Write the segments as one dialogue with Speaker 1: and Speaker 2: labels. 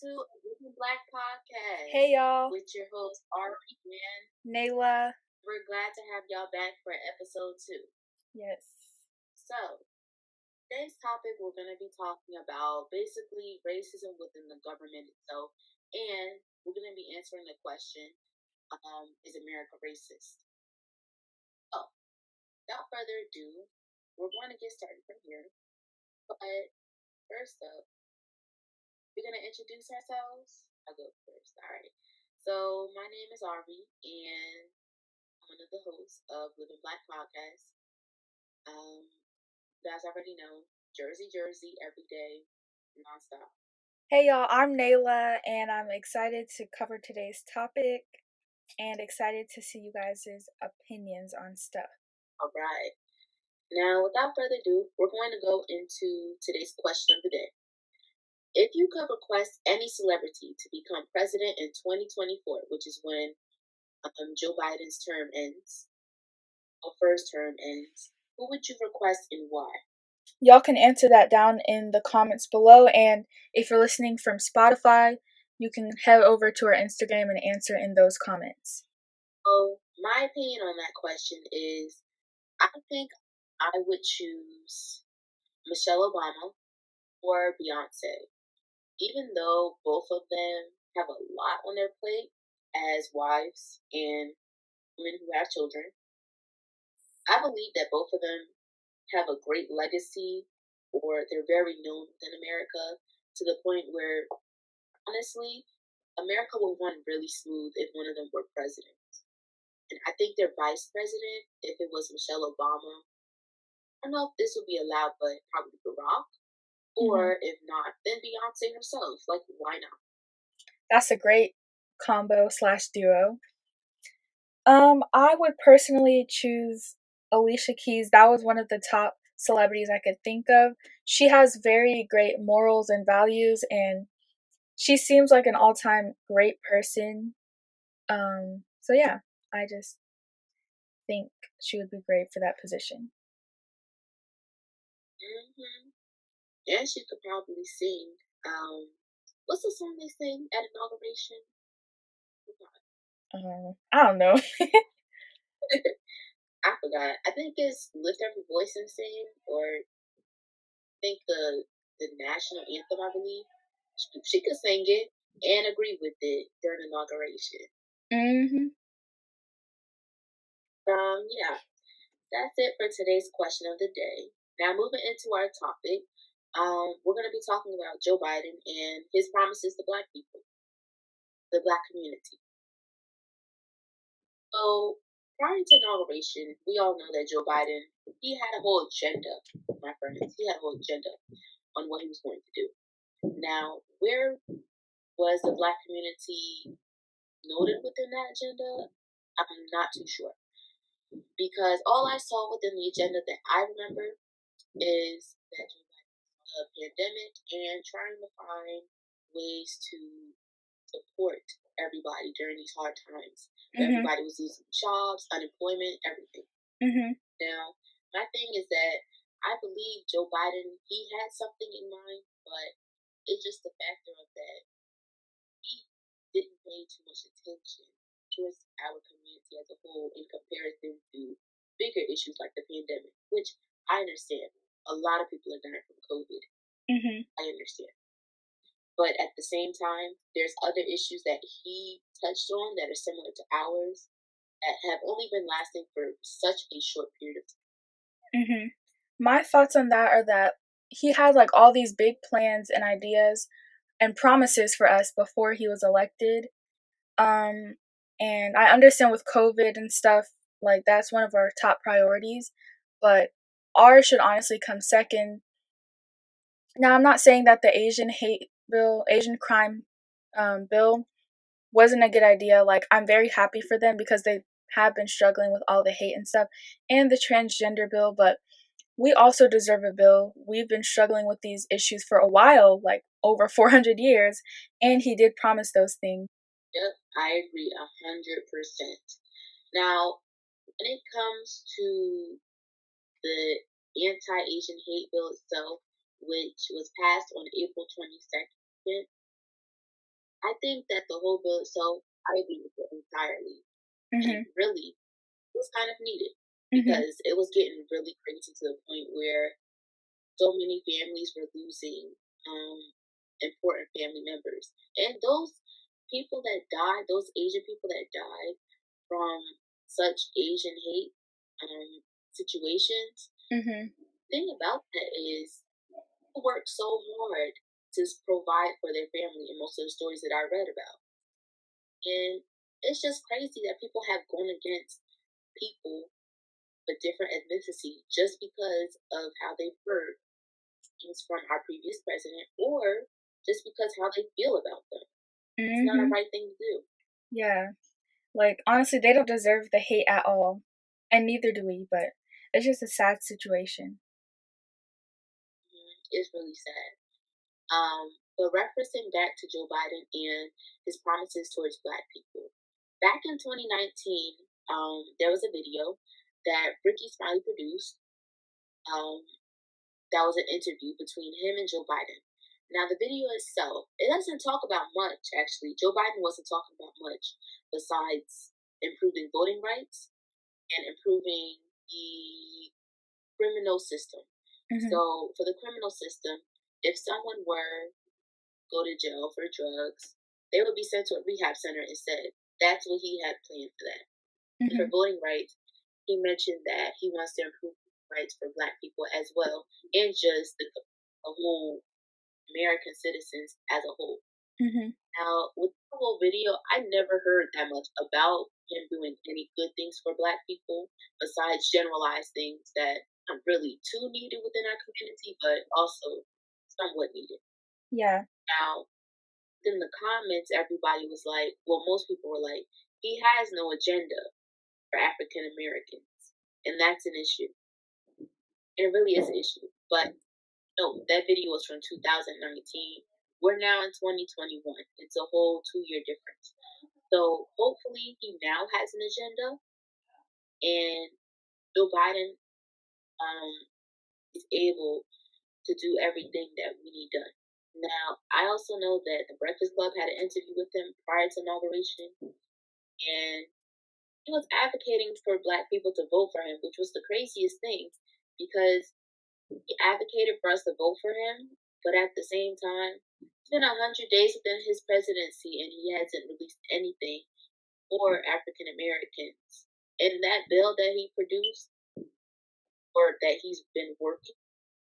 Speaker 1: to Living Black Podcast
Speaker 2: Hey y'all,
Speaker 1: with your host Ari and
Speaker 2: Nayla.
Speaker 1: we're glad to have y'all back for episode 2.
Speaker 2: Yes.
Speaker 1: So, today's topic we're going to be talking about basically racism within the government itself, and we're going to be answering the question, is America racist? So, without further ado, we're going to get started from here. But first up, we're going to introduce ourselves. I'll go first. All right. So, my name is Arby, and I'm one of the hosts of Living Black Podcast. You guys already know Jersey, every day, nonstop.
Speaker 2: Hey y'all, I'm Nayla, and I'm excited to cover today's topic and excited to see you guys' opinions on stuff.
Speaker 1: All right. Now, without further ado, we're going to go into today's question of the day. If you could request any celebrity to become president in 2024, which is when Joe Biden's term ends, or first term ends, who would you request and why?
Speaker 2: Y'all can answer that down in the comments below, and if you're listening from Spotify, you can head over to our Instagram and answer in those comments.
Speaker 1: So, my opinion on that question is I think I would choose Michelle Obama or Beyonce. Even though both of them have a lot on their plate as wives and women who have children, I believe that both of them have a great legacy, or they're very known within America to the point where, honestly, America would run really smooth if one of them were president. And I think their vice president, if it was Michelle Obama, I don't know if this would be allowed, but probably Barack. Or if not, then Beyonce herself. Like, why not?
Speaker 2: That's a great combo / duo. I would personally choose Alicia Keys. That was one of the top celebrities I could think of. She has very great morals and values, and she seems like an all-time great person. So yeah, I just think she would be great for that position.
Speaker 1: And she could probably sing. What's the song they sing at inauguration?
Speaker 2: I don't know.
Speaker 1: I forgot. I think it's Lift Every Voice and Sing, or I think the national anthem, I believe. She could sing it and agree with it during inauguration. Yeah, that's it for today's question of the day. Now, moving into our topic, we're going to be talking about Joe Biden and his promises to Black people, the Black community. So, prior to inauguration, we all know that Joe Biden, he had a whole agenda, my friends. He had a whole agenda on what he was going to do. Now, where was the Black community noted within that agenda? I'm not too sure. Because all I saw within the agenda that I remember is that Joe Biden saw a pandemic and trying to find ways to support everybody during these hard times. Everybody was losing jobs, unemployment, everything. Now, my thing is that I believe Joe Biden, he had something in mind, but it's just the factor of that he didn't pay too much attention towards our community as a whole in comparison to bigger issues like the pandemic, which I understand. A lot of people are dying from COVID. I understand. But at the same time, there's other issues that he touched on that are similar to ours that have only been lasting for such a short period of time.
Speaker 2: My thoughts on that are that he had like all these big plans and ideas and promises for us before he was elected. And I understand with COVID and stuff, like that's one of our top priorities, but ours should honestly come second. Now, I'm not saying that the Asian crime bill wasn't a good idea. Like, I'm very happy for them because they have been struggling with all the hate and stuff, and the transgender bill, but we also deserve a bill. We've been struggling with these issues for a while, like over 400 years, and he did promise those things.
Speaker 1: Yep, I agree 100%. Now, when it comes to the anti-Asian hate bill itself, which was passed on April 22nd, I think that the whole bill itself, I agree with it entirely. And
Speaker 2: Mhm.
Speaker 1: really, it was kind of needed
Speaker 2: Mhm.
Speaker 1: because it was getting really crazy to the point where so many families were losing important family members. And those people that died, those Asian people that died from such Asian hate situations,
Speaker 2: Mhm.
Speaker 1: the thing about that is people worked so hard to provide for their family in most of the stories that I read about. And it's just crazy that people have gone against people of different ethnicity just because of how they've heard things from our previous president or just because how they feel about them. It's not a
Speaker 2: Mhm.
Speaker 1: right thing to do.
Speaker 2: Yeah. Like honestly, they don't deserve the hate at all. And neither do we, but it's just a sad situation.
Speaker 1: It's really sad. But referencing back to Joe Biden and his promises towards Black people, back in 2019, there was a video that Ricky Smiley produced. Um, that was an interview between him and Joe Biden. Now, the video itself, it doesn't talk about much, actually. Joe Biden wasn't talking about much besides improving voting rights and improving the criminal system.
Speaker 2: Mhm.
Speaker 1: So, for the criminal system, if someone were go to jail for drugs, they would be sent to a rehab center instead. That's what he had planned for that. And for
Speaker 2: Mhm.
Speaker 1: voting rights, he mentioned that he wants to improve rights for Black people as well, and just the whole American citizens as a whole.
Speaker 2: Mhm.
Speaker 1: Now, with the whole video, I never heard that much about him doing any good things for Black people besides generalized things that aren't really too needed within our community, but also somewhat needed.
Speaker 2: Yeah.
Speaker 1: Now, in the comments, everybody was like, well, most people were like, he has no agenda for African Americans. And that's an issue. It really is an issue. But no, that video was from 2019. We're now in 2021. It's a whole 2 year difference. So hopefully he now has an agenda and Joe Biden um, is able to do everything that we need done. Now, I also know that the Breakfast Club had an interview with him prior to inauguration, and he was advocating for Black people to vote for him, which was the craziest thing because he advocated for us to vote for him, but at the same time, it's been 100 days within his presidency and he hasn't released anything for African Americans. And that bill that he produced, or that he's been working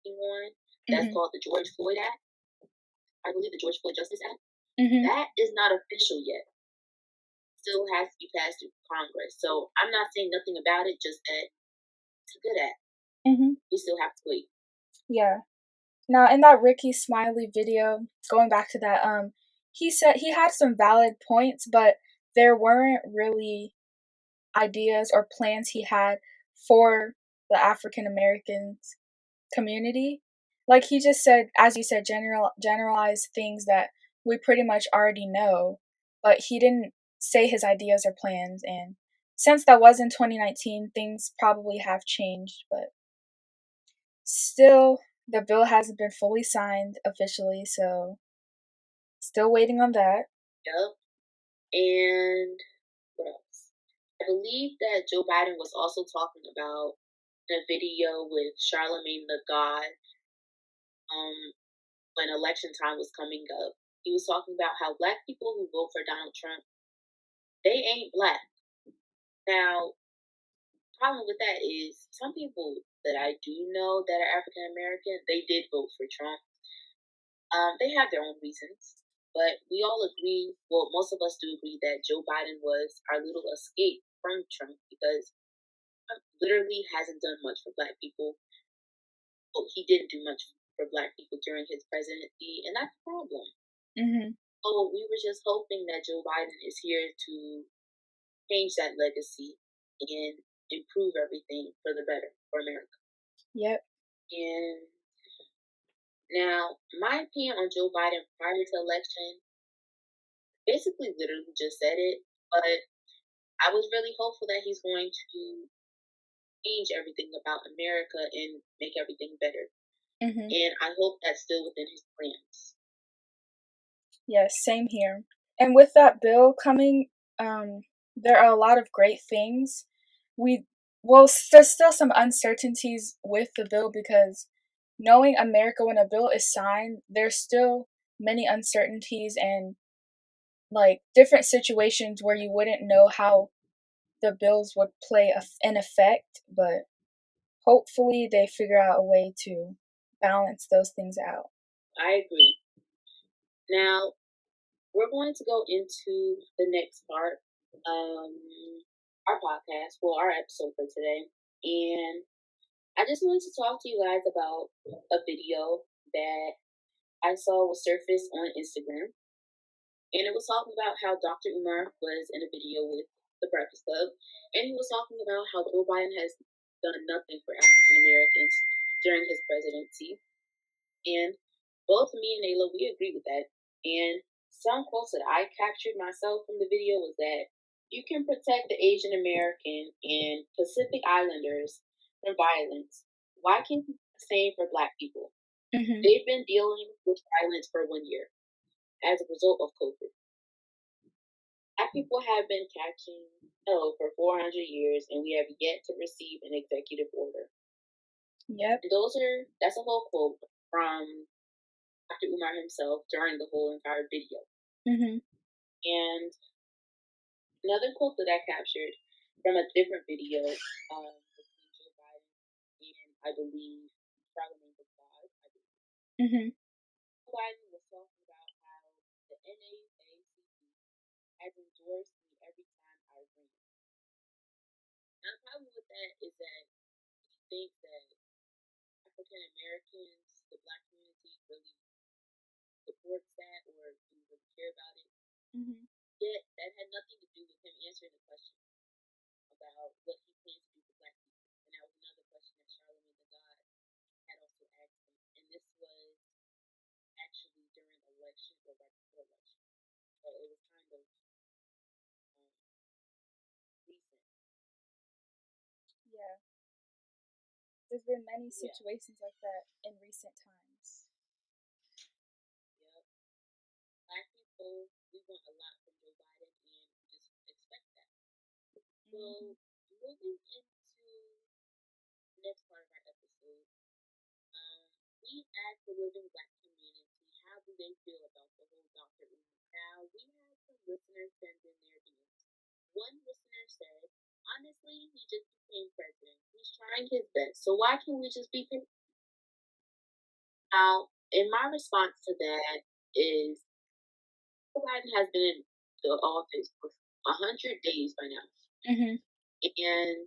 Speaker 1: on, that's
Speaker 2: Mhm.
Speaker 1: called the George Floyd Act, I believe the George Floyd Justice Act,
Speaker 2: Mhm.
Speaker 1: that is not official yet. Still has to be passed through Congress. So I'm not saying nothing about it, just that it's a good act.
Speaker 2: Mhm.
Speaker 1: We still have to wait.
Speaker 2: Yeah. Now, in that Ricky Smiley video, going back to that, he said he had some valid points, but there weren't really ideas or plans he had for the African Americans community. Like he just said, as you said, generalized things that we pretty much already know, but he didn't say his ideas or plans. And since that was in 2019, things probably have changed, but still, the bill hasn't been fully signed officially, so still waiting on that.
Speaker 1: Yep. And what else? I believe that Joe Biden was also talking about in a video with Charlemagne the God um, when election time was coming up. He was talking about how Black people who vote for Donald Trump, they ain't Black. Now, the problem with that is some people that I do know that are African American, they did vote for Trump. They have their own reasons, but we all agree. Well, most of us do agree that Joe Biden was our little escape from Trump because Trump literally hasn't done much for Black people. Well, he didn't do much for Black people during his presidency, and that's a problem.
Speaker 2: Mhm.
Speaker 1: So we were just hoping that Joe Biden is here to change that legacy and improve everything for the better for America.
Speaker 2: Yep.
Speaker 1: And now, my opinion on Joe Biden prior to election basically literally just said it, but I was really hopeful that he's going to change everything about America and make everything better.
Speaker 2: Mhm.
Speaker 1: And I hope that's still within his plans.
Speaker 2: Yes, same here. And with that bill coming, there are a lot of great things. We there's still some uncertainties with the bill because knowing America when a bill is signed, there's still many uncertainties and like different situations where you wouldn't know how the bills would play an effect, but hopefully they figure out a way to balance those things out.
Speaker 1: I agree. Now, we're going to go into the next part, um, our podcast, well, our episode for today. And I just wanted to talk to you guys about a video that I saw was surfaced on Instagram. And it was talking about how Dr. Umar was in a video with the Breakfast Club. And he was talking about how Joe Biden has done nothing for African Americans during his presidency. And both me and Ayla, we agree with that. And some quotes that I captured myself from the video was that you can protect the Asian American and Pacific Islanders from violence. Why can't you do the same for Black people?
Speaker 2: Mm-hmm.
Speaker 1: They've been dealing with violence for 1 year as a result of COVID. Black people have been catching hell for 400 years, and we have yet to receive an executive order.
Speaker 2: Yep.
Speaker 1: And that's a whole quote from Dr. Umar himself during the whole entire video.
Speaker 2: Mm-hmm.
Speaker 1: And another quote that I captured from a different video between Joe Biden and I believe Charlemagne the God, I believe.
Speaker 2: Mm-hmm.
Speaker 1: Joe Biden was talking about how the NAACP has endorsed me every time I ran. Now the problem with that is that he thinks that African Americans, the Black community, really supports that or do really care about it.
Speaker 2: Mm-hmm.
Speaker 1: Yet that had nothing to do with him answering the question about what he plans to do for Black people. And that was another question that Charlemagne the God had also asked him. And this was actually during election or right before election. So it was kind of recent.
Speaker 2: Yeah. There's been many
Speaker 1: Yeah.
Speaker 2: situations like that in recent times.
Speaker 1: Yep. Black people, we want a lot from Joe Biden and we just expect that. So moving into the next part of our episode, we asked the Living Black community how do they feel about the whole Dr. Umar. Now, we had some listeners send in their views. One listener said, honestly, he just became president. He's trying his best. So why can't we just be patient? Now, in my response to that is Joe Biden has been in the office for 100 days by now.
Speaker 2: Mm-hmm.
Speaker 1: And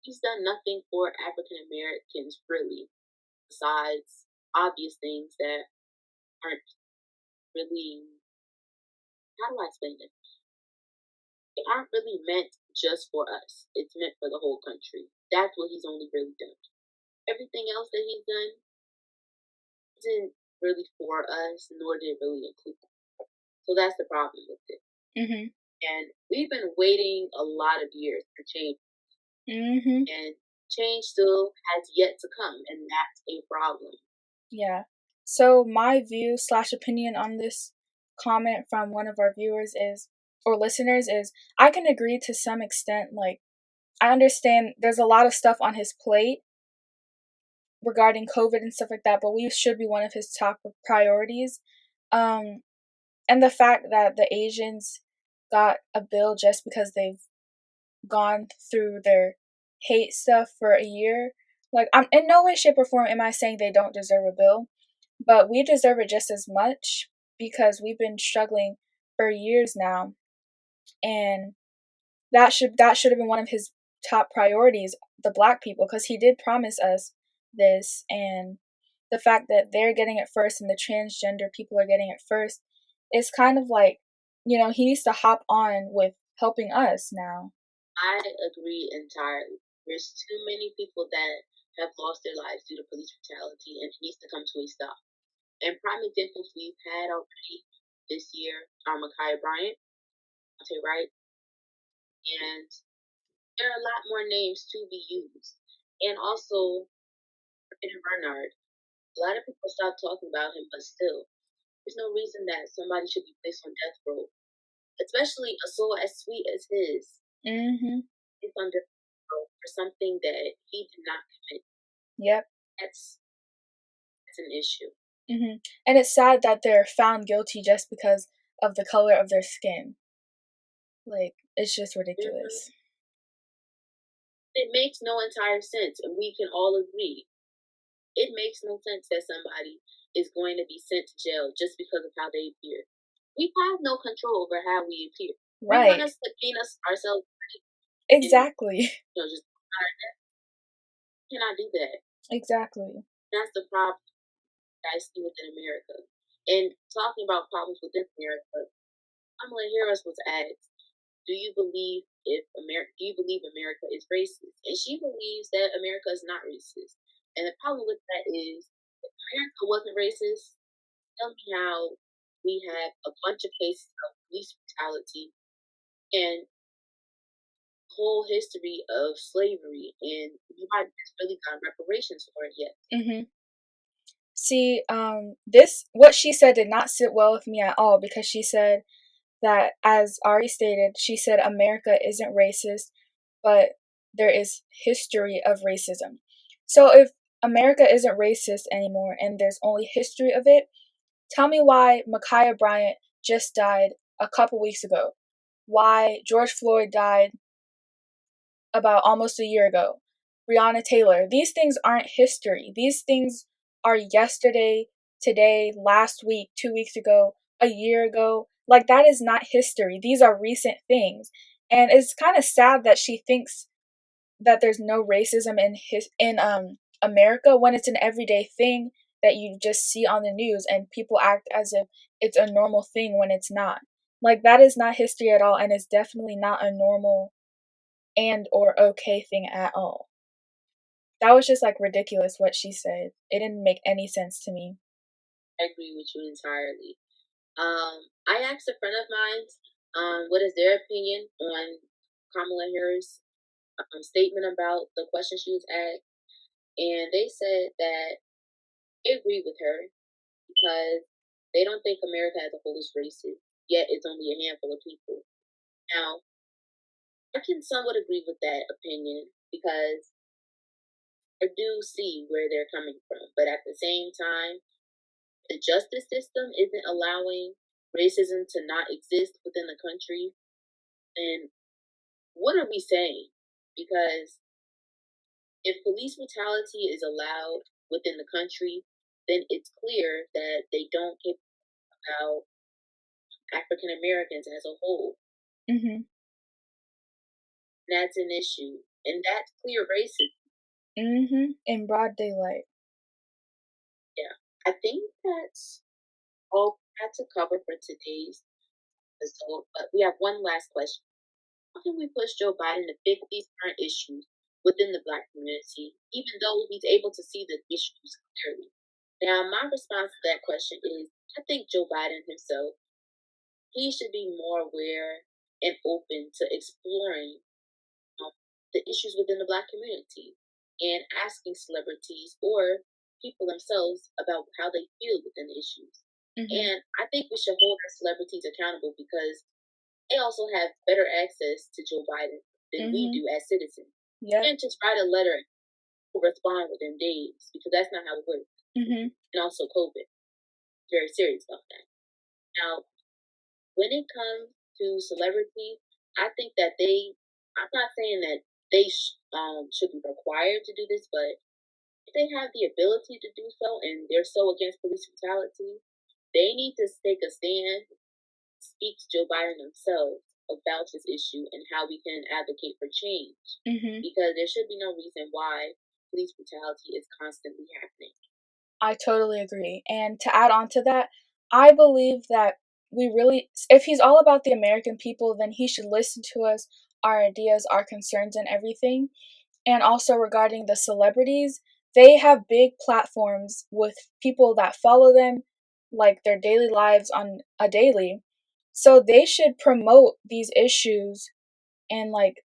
Speaker 1: he's done nothing for African Americans, really, besides obvious things that aren't really, how do I explain it? They aren't really meant just for us. It's meant for the whole country. That's what he's only really done. Everything else that he's done isn't really for us, nor did it really include us. So that's the problem with it.
Speaker 2: Mm-hmm.
Speaker 1: And we've been waiting a lot of years for change.
Speaker 2: Mm-hmm.
Speaker 1: And change still has yet to come, and that's a problem.
Speaker 2: Yeah. So my view slash opinion on this comment from one of our viewers is or listeners is I can agree to some extent. Like I understand there's a lot of stuff on his plate regarding COVID and stuff like that, but we should be one of his top priorities. And the fact that the Asians got a bill just because they've gone through their hate stuff for a year. Like, I'm in no way, shape, or form am I saying they don't deserve a bill, but we deserve it just as much because we've been struggling for years now, and that should have been one of his top priorities, the Black people, because he did promise us this, and the fact that they're getting it first and the transgender people are getting it first is kind of like, he needs to hop on with helping us now.
Speaker 1: I agree entirely. There's too many people that have lost their lives due to police brutality, and it needs to come to a stop. And prime examples we've had already this year are Ma'Khia Bryant, Monte Wright, and there are a lot more names to be used. And also, Peter Bernard. A lot of people stopped talking about him, but still, There's no reason that somebody should be placed on death row, especially a soul as sweet as his. It's on death row for something that he did not commit.
Speaker 2: Yep.
Speaker 1: That's an issue.
Speaker 2: And it's sad that they're found guilty just because of the color of their skin. Like, it's just ridiculous.
Speaker 1: It makes no entire sense, and we can all agree. It makes no sense that somebody is going to be sent to jail just because of how they appear. We have no control over how we appear.
Speaker 2: Right.
Speaker 1: We want us to paint ourselves pretty.
Speaker 2: Exactly.
Speaker 1: And, just cannot do that.
Speaker 2: Exactly.
Speaker 1: That's the problem that I see within America. And talking about problems within America, Kamala Harris was asked, do you believe America is racist? And she believes that America is not racist. And the problem with that is, if America wasn't racist, tell me how we have a bunch of cases of police brutality and whole history of slavery, and nobody has really gotten reparations for it yet.
Speaker 2: See, what she said did not sit well with me at all, because she said that, as Ari stated, she said America isn't racist, but there is history of racism. So if America isn't racist anymore and there's only history of it, tell me why Ma'Khia Bryant just died a couple weeks ago. Why George Floyd died about almost a year ago. Breonna Taylor. These things aren't history. These things are yesterday, today, last week, 2 weeks ago, a year ago. Like, that is not history. These are recent things. And it's kind of sad that she thinks that there's no racism in America, when it's an everyday thing that you just see on the news, and people act as if it's a normal thing when it's not. Like, that is not history at all, and it's definitely not a normal and or okay thing at all. That was just like ridiculous what she said. It didn't make any sense to me.
Speaker 1: I agree with you entirely. I asked a friend of mine what is their opinion on Kamala Harris' statement about the question she was asked, and they said that they agree with her because they don't think America as a whole is racist, yet it's only a handful of people. Now, I can somewhat agree with that opinion because I do see where they're coming from, but at the same time, the justice system isn't allowing racism to not exist within the country, then what are we saying? Because if police brutality is allowed within the country, then it's clear that they don't care about African Americans as a whole. That's an issue, and that's clear racism.
Speaker 2: In broad daylight.
Speaker 1: Yeah, I think that's all we had to cover for today's episode, but we have one last question. How can we push Joe Biden to fix these current issues within the Black community, even though he's able to see the issues clearly? Now, my response to that question is, I think Joe Biden himself, he should be more aware and open to exploring the issues within the Black community and asking celebrities or people themselves about how they feel within the issues. And I think we should hold our celebrities accountable because they also have better access to Joe Biden than we do as citizens. You can't just write a letter and respond within days, because that's not how it works. And also COVID. Very serious about that. Now, when it comes to celebrities, I think that I'm not saying that they should be required to do this, but if they have the ability to do so and they're so against police brutality, they need to take a stand, speak to Joe Biden themselves about this issue and how we can advocate for change. Because there should be no reason why police brutality is constantly happening.
Speaker 2: I totally agree. And to add on to that, I believe that if he's all about the American people, then he should listen to us, our ideas, our concerns, and everything. And also regarding the celebrities, they have big platforms with people that follow them, like their daily lives on a daily. So they should promote these issues and like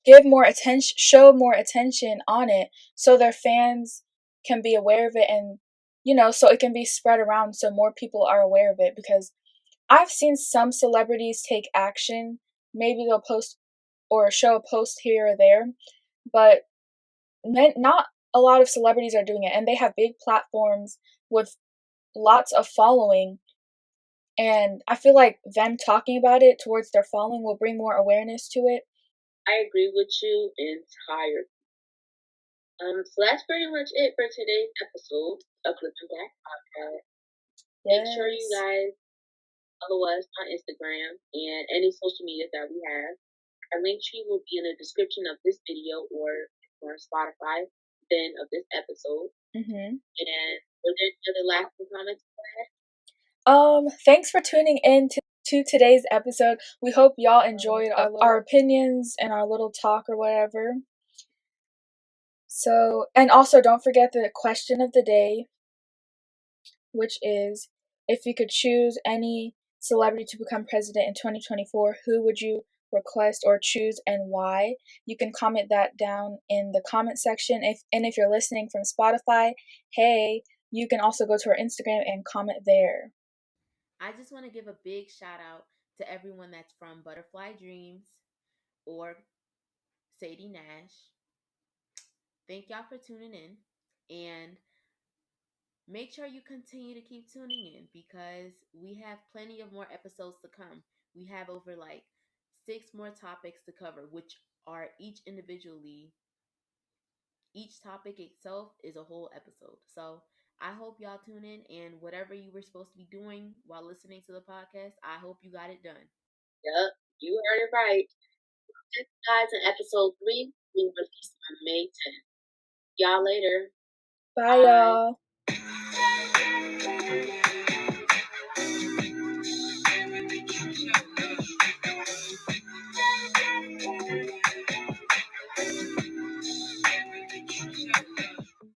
Speaker 2: show more attention on it, so their fans can be aware of it and so it can be spread around so more people are aware of it. Because I've seen some celebrities take action. Maybe they'll post or show a post here or there, but not a lot of celebrities are doing it, and they have big platforms with lots of following. And I feel like them talking about it towards their following will bring more awareness to it.
Speaker 1: I agree with you entirely. So that's pretty much it for today's episode of Living Black Podcast. Make sure you
Speaker 2: Yes.
Speaker 1: guys follow us on Instagram and any social media that we have. Our link tree will be in the description of this video or on Spotify, then of this episode.
Speaker 2: Mm-hmm.
Speaker 1: And were there any other lasting comments to add?
Speaker 2: Thanks for tuning in to today's episode. We hope y'all enjoyed our opinions and our little talk or whatever. So, and also don't forget the question of the day, which is, if you could choose any celebrity to become president in 2024, who would you request or choose and why? You can comment that down in the comment section. If you're listening from Spotify, hey, you can also go to our Instagram and comment there.
Speaker 3: I just want to give a big shout out to everyone that's from Butterfly Dreams or Sadie Nash. Thank y'all for tuning in. And make sure you continue to keep tuning in because we have plenty of more episodes to come. We have over like 6 more topics to cover, which are each topic itself is a whole episode. So I hope y'all tune in, and whatever you were supposed to be doing while listening to the podcast, I hope you got it done.
Speaker 1: Yep, you heard it right. Next, guys, in episode 3, being released on May 10th. Y'all later.
Speaker 2: Bye, y'all.